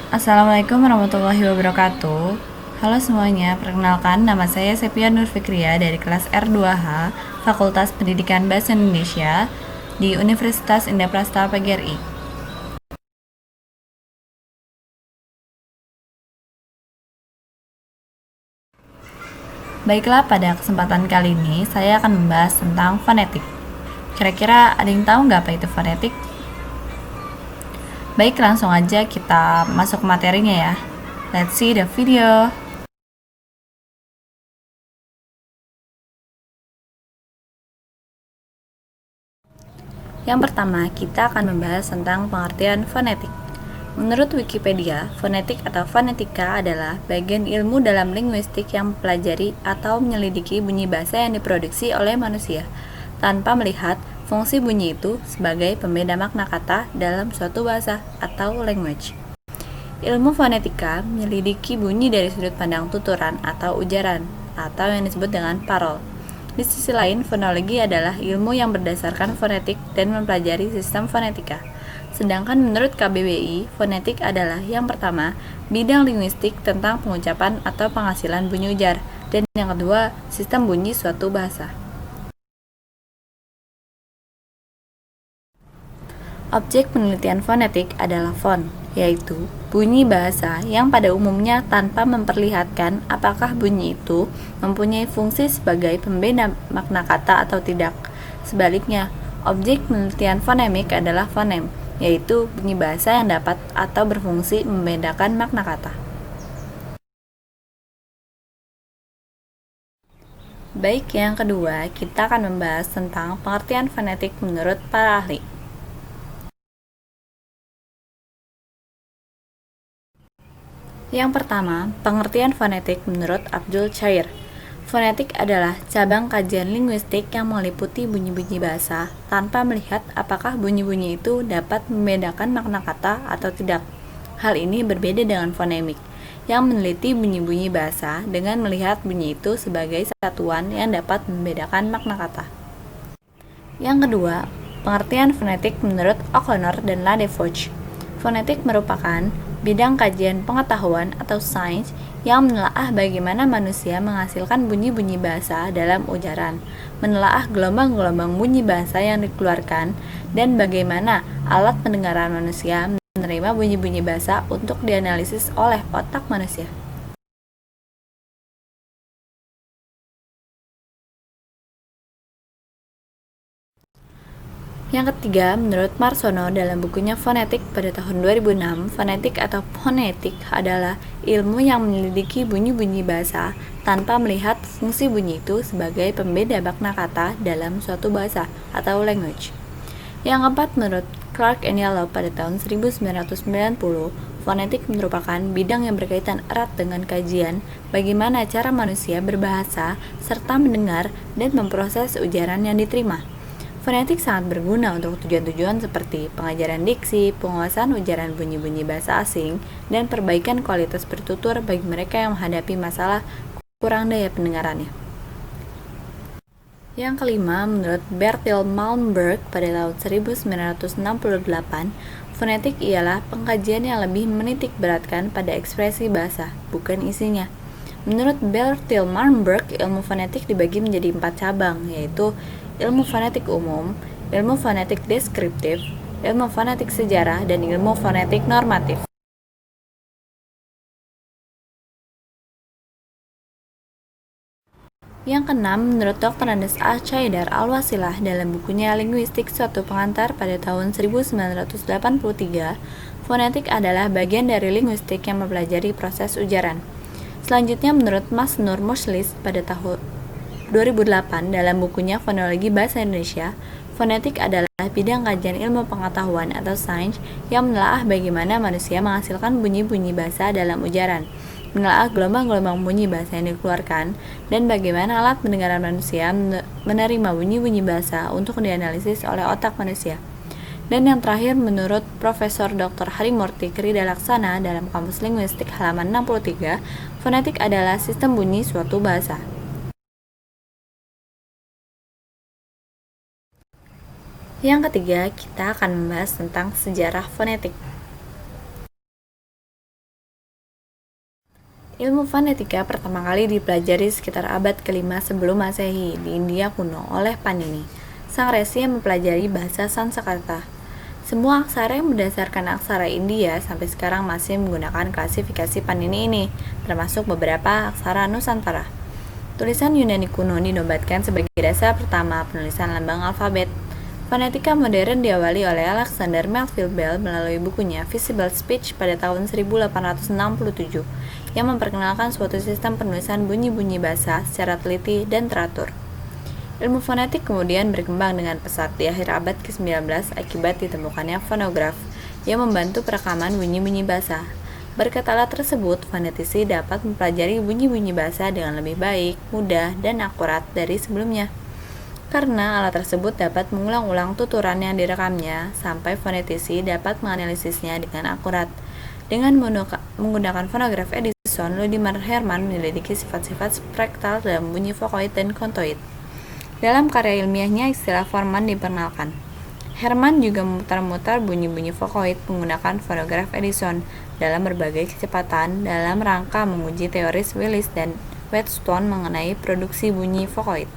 Assalamualaikum warahmatullahi wabarakatuh. Halo semuanya, perkenalkan nama saya Sepia Nur Fikria dari kelas R2H, Fakultas Pendidikan Bahasa Indonesia di Universitas Indah Prasta PGRI. Baiklah, pada kesempatan kali ini saya akan membahas tentang fonetik. Kira-kira ada yang tahu nggak apa itu fonetik? Baik, langsung aja kita masuk ke materinya ya. Let's see the video. Yang pertama, kita akan membahas tentang pengertian fonetik. Menurut Wikipedia, fonetik atau fonetika adalah bagian ilmu dalam linguistik yang mempelajari atau menyelidiki bunyi bahasa yang diproduksi oleh manusia, tanpa melihat fungsi bunyi itu sebagai pembeda makna kata dalam suatu bahasa atau language. Ilmu fonetika menyelidiki bunyi dari sudut pandang tuturan atau ujaran, atau yang disebut dengan parol. Di sisi lain, fonologi adalah ilmu yang berdasarkan fonetik dan mempelajari sistem fonetika. Sedangkan menurut KBBI, fonetik adalah yang pertama, bidang linguistik tentang pengucapan atau penghasilan bunyi ujar, dan yang kedua, sistem bunyi suatu bahasa. Objek penelitian fonetik adalah font, yaitu bunyi bahasa yang pada umumnya tanpa memperlihatkan apakah bunyi itu mempunyai fungsi sebagai pembeda makna kata atau tidak. Sebaliknya, objek penelitian fonemik adalah fonem, yaitu bunyi bahasa yang dapat atau berfungsi membedakan makna kata. Baik, yang kedua, kita akan membahas tentang pengertian fonetik menurut para ahli. Yang pertama, pengertian fonetik menurut Abdul Chair. Fonetik adalah cabang kajian linguistik yang meliputi bunyi-bunyi bahasa tanpa melihat apakah bunyi-bunyi itu dapat membedakan makna kata atau tidak. Hal ini berbeda dengan fonemik, yang meneliti bunyi-bunyi bahasa dengan melihat bunyi itu sebagai satuan yang dapat membedakan makna kata. Yang kedua, pengertian fonetik menurut O'Connor dan Ladefoch. Fonetik merupakan bidang kajian pengetahuan atau sains yang menelaah bagaimana manusia menghasilkan bunyi-bunyi bahasa dalam ujaran, menelaah gelombang-gelombang bunyi bahasa yang dikeluarkan, dan bagaimana alat pendengaran manusia menerima bunyi-bunyi bahasa untuk dianalisis oleh otak manusia. Yang ketiga, menurut Marsono dalam bukunya Fonetik pada tahun 2006, fonetik atau fonetik adalah ilmu yang menyelidiki bunyi-bunyi bahasa tanpa melihat fungsi bunyi itu sebagai pembeda makna kata dalam suatu bahasa atau language. Yang keempat, menurut Clark and Yellow pada tahun 1990, fonetik merupakan bidang yang berkaitan erat dengan kajian bagaimana cara manusia berbahasa serta mendengar dan memproses ujaran yang diterima. Fonetik sangat berguna untuk tujuan-tujuan seperti pengajaran diksi, penguasaan ujaran bunyi-bunyi bahasa asing, dan perbaikan kualitas bertutur bagi mereka yang menghadapi masalah kurang daya pendengarannya. Yang kelima, menurut Bertil Malmberg pada tahun 1968, fonetik ialah pengkajian yang lebih menitik beratkan pada ekspresi bahasa, bukan isinya. Menurut Bertil Malmberg, ilmu fonetik dibagi menjadi 4 cabang, yaitu ilmu fonetik umum, ilmu fonetik deskriptif, ilmu fonetik sejarah, dan ilmu fonetik normatif. Yang keenam, menurut Dr. Andes A. Chaidar Al-Wasilah dalam bukunya Linguistik Suatu Pengantar pada tahun 1983, fonetik adalah bagian dari linguistik yang mempelajari proses ujaran. Selanjutnya, menurut Mas Nur Muslis pada tahun 2008 dalam bukunya Fonologi Bahasa Indonesia, fonetik adalah bidang kajian ilmu pengetahuan atau sains yang menelaah bagaimana manusia menghasilkan bunyi-bunyi bahasa dalam ujaran, menelaah gelombang-gelombang bunyi bahasa yang dikeluarkan, dan bagaimana alat pendengaran manusia menerima bunyi-bunyi bahasa untuk dianalisis oleh otak manusia. Dan yang terakhir, menurut Profesor Dr. Harimurti Kridalaksana dalam Kamus Linguistik halaman 63, fonetik adalah sistem bunyi suatu bahasa. Yang ketiga, kita akan membahas tentang sejarah fonetik. Ilmu fonetika pertama kali dipelajari sekitar abad ke-5 sebelum Masehi di India kuno oleh Panini, sang resi yang mempelajari bahasa Sanskerta. Semua aksara yang berdasarkan aksara India sampai sekarang masih menggunakan klasifikasi Panini ini, termasuk beberapa aksara Nusantara. Tulisan Yunani kuno dinobatkan sebagai dasar pertama penulisan lambang alfabet. Fonetika modern diawali oleh Alexander Melville Bell melalui bukunya Visible Speech pada tahun 1867 yang memperkenalkan suatu sistem penulisan bunyi-bunyi bahasa secara teliti dan teratur. Ilmu fonetik kemudian berkembang dengan pesat di akhir abad ke-19 akibat ditemukannya fonograf yang membantu perekaman bunyi-bunyi bahasa. Berkat alat tersebut, fonetisi dapat mempelajari bunyi-bunyi bahasa dengan lebih baik, mudah, dan akurat dari sebelumnya. Karena alat tersebut dapat mengulang-ulang tuturan yang direkamnya, sampai fonetisi dapat menganalisisnya dengan akurat. Dengan menggunakan fonograf Edison, Ludimar Hermann menyelidiki sifat-sifat fraktal dalam bunyi vokoid dan kontoid. Dalam karya ilmiahnya, istilah Forman diperkenalkan. Hermann juga memutar-mutar bunyi-bunyi vokoid menggunakan fonograf Edison dalam berbagai kecepatan dalam rangka menguji teori Willis dan Wheatstone mengenai produksi bunyi vokoid.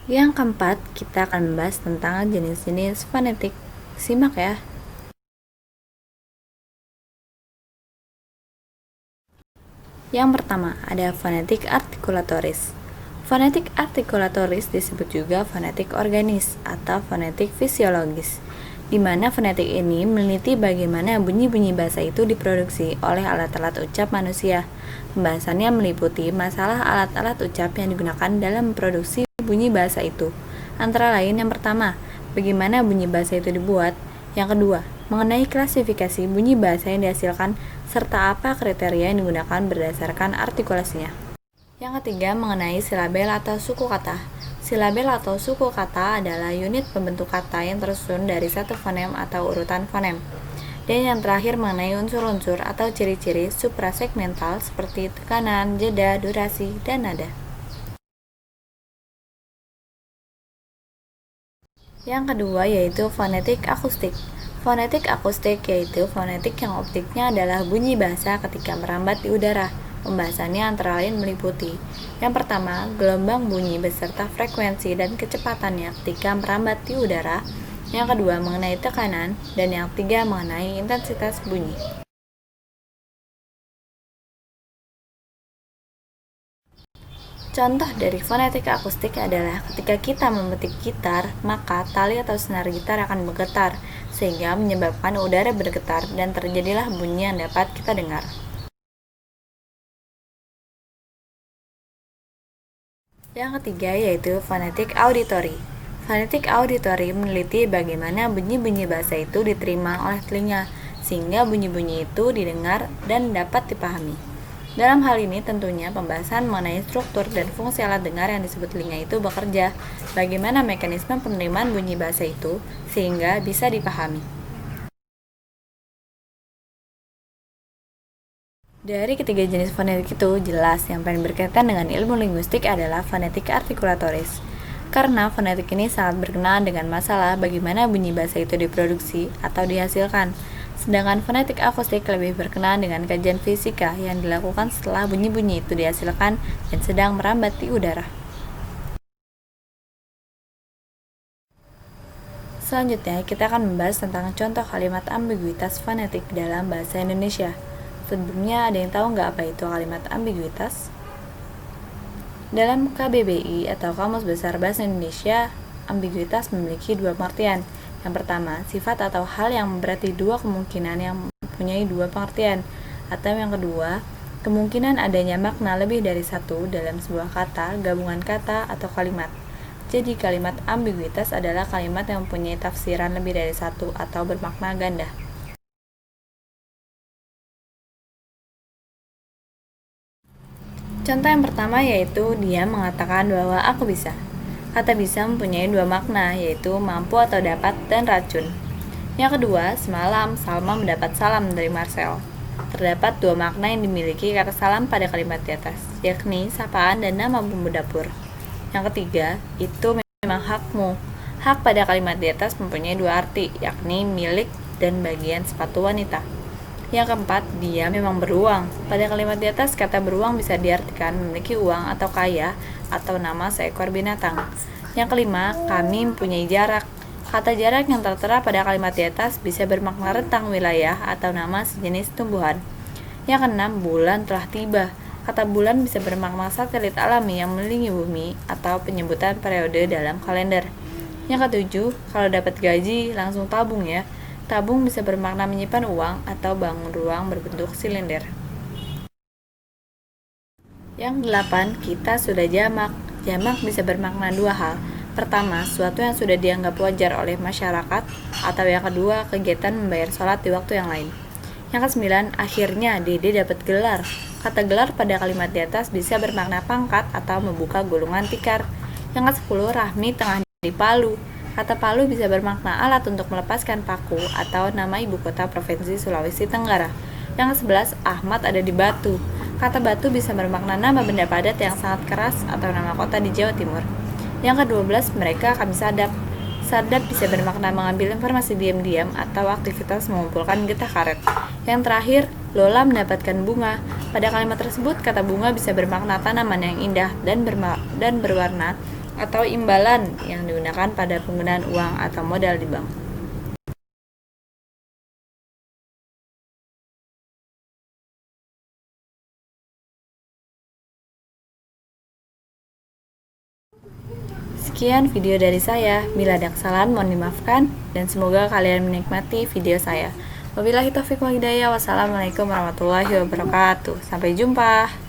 Yang keempat, kita akan membahas tentang jenis-jenis fonetik. Simak ya. Yang pertama, ada fonetik artikulatoris. Fonetik artikulatoris disebut juga fonetik organis atau fonetik fisiologis, di mana fonetik ini meneliti bagaimana bunyi-bunyi bahasa itu diproduksi oleh alat-alat ucap manusia. Pembahasannya meliputi masalah alat-alat ucap yang digunakan dalam memproduksi bunyi bahasa itu. Antara lain yang pertama, bagaimana bunyi bahasa itu dibuat. Yang kedua, mengenai klasifikasi bunyi bahasa yang dihasilkan serta apa kriteria yang digunakan berdasarkan artikulasinya. Yang ketiga, mengenai silabel atau suku kata. Silabel atau suku kata adalah unit pembentuk kata yang tersusun dari satu fonem atau urutan fonem. Dan yang terakhir mengenai unsur-unsur atau ciri-ciri suprasegmental seperti tekanan, jeda, durasi, dan nada. Yang kedua yaitu fonetik akustik. Fonetik akustik yaitu fonetik yang optiknya adalah bunyi bahasa ketika merambat di udara. Pembahasannya antara lain meliputi: yang pertama, gelombang bunyi beserta frekuensi dan kecepatannya ketika merambat di udara. Yang kedua, mengenai tekanan. Dan yang ketiga, mengenai intensitas bunyi. Contoh dari fonetik akustik adalah ketika kita memetik gitar, maka tali atau senar gitar akan bergetar, sehingga menyebabkan udara bergetar dan terjadilah bunyi yang dapat kita dengar. Yang ketiga yaitu fonetik auditori. Fonetik auditori meneliti bagaimana bunyi-bunyi bahasa itu diterima oleh telinga, sehingga bunyi-bunyi itu didengar dan dapat dipahami. Dalam hal ini tentunya pembahasan mengenai struktur dan fungsi alat dengar yang disebut telinga itu bekerja, bagaimana mekanisme penerimaan bunyi bahasa itu sehingga bisa dipahami. Dari ketiga jenis fonetik itu jelas yang paling berkaitan dengan ilmu linguistik adalah fonetik artikulatoris. Karena fonetik ini sangat berkenaan dengan masalah bagaimana bunyi bahasa itu diproduksi atau dihasilkan. Sedangkan fonetik akustik lebih berkenaan dengan kajian fisika yang dilakukan setelah bunyi-bunyi itu dihasilkan dan sedang merambat di udara. Selanjutnya, kita akan membahas tentang contoh kalimat ambiguitas fonetik dalam bahasa Indonesia. Sebelumnya, ada yang tahu nggak apa itu kalimat ambiguitas? Dalam KBBI atau Kamus Besar Bahasa Indonesia, ambiguitas memiliki dua pengertian. Yang pertama, sifat atau hal yang berarti dua kemungkinan yang mempunyai dua pengertian. Atau yang kedua, kemungkinan adanya makna lebih dari satu dalam sebuah kata, gabungan kata, atau kalimat. Jadi kalimat ambiguitas adalah kalimat yang mempunyai tafsiran lebih dari satu atau bermakna ganda. Contoh yang pertama yaitu dia mengatakan bahwa aku bisa. Kata bisa mempunyai dua makna, yaitu mampu atau dapat dan racun. Yang kedua, semalam Salma mendapat salam dari Marcel. Terdapat dua makna yang dimiliki kata salam pada kalimat di atas, yakni sapaan dan nama bumbu dapur. Yang ketiga, itu memang hakmu. Hak pada kalimat di atas mempunyai dua arti, yakni milik dan bagian sepatu wanita. Yang keempat, dia memang beruang. Pada kalimat di atas, kata beruang bisa diartikan memiliki uang atau kaya, atau nama seekor binatang. Yang kelima, kami mempunyai jarak. Kata jarak yang tertera pada kalimat di atas bisa bermakna rentang wilayah atau nama sejenis tumbuhan. Yang keenam, bulan telah tiba. Kata bulan bisa bermakna satelit alami yang mengelilingi bumi atau penyebutan periode dalam kalender. Yang ketujuh, kalau dapat gaji, langsung tabung ya. Tabung bisa bermakna menyimpan uang atau bangun ruang berbentuk silinder. Yang delapan, kita sudah jamak. Jamak bisa bermakna dua hal. Pertama, sesuatu yang sudah dianggap wajar oleh masyarakat, atau yang kedua, kegiatan membayar sholat di waktu yang lain. Yang kesembilan, akhirnya Dede dapat gelar. Kata gelar pada kalimat di atas bisa bermakna pangkat atau membuka gulungan tikar. Yang ke-10, Rahmi tengah di Palu. Kata Palu bisa bermakna alat untuk melepaskan paku atau nama ibu kota provinsi Sulawesi Tenggara. Yang ke-11, Ahmad ada di Batu. Kata Batu bisa bermakna nama benda padat yang sangat keras atau nama kota di Jawa Timur. Yang ke-12, mereka kami sadap. Sadap bisa bermakna mengambil informasi diam-diam atau aktivitas mengumpulkan getah karet. Yang terakhir, Lola mendapatkan bunga. Pada kalimat tersebut, kata bunga bisa bermakna tanaman yang indah dan berwarna atau imbalan yang digunakan pada penggunaan uang atau modal di bank. Sekian video dari saya. Bila ada kesalahan mohon dimaafkan dan semoga kalian menikmati video saya. Wabillahi taufiq wal hidayah. Wassalamualaikum warahmatullahi wabarakatuh. Sampai jumpa.